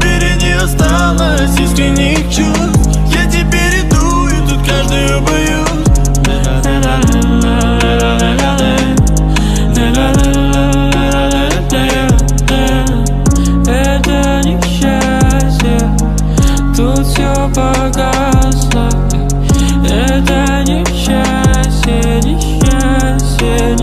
мире не осталось искренних чувств. Я теперь иду и тут каждую боюсь. Это несчастье, тут все погасло. Это несчастье, несчастье.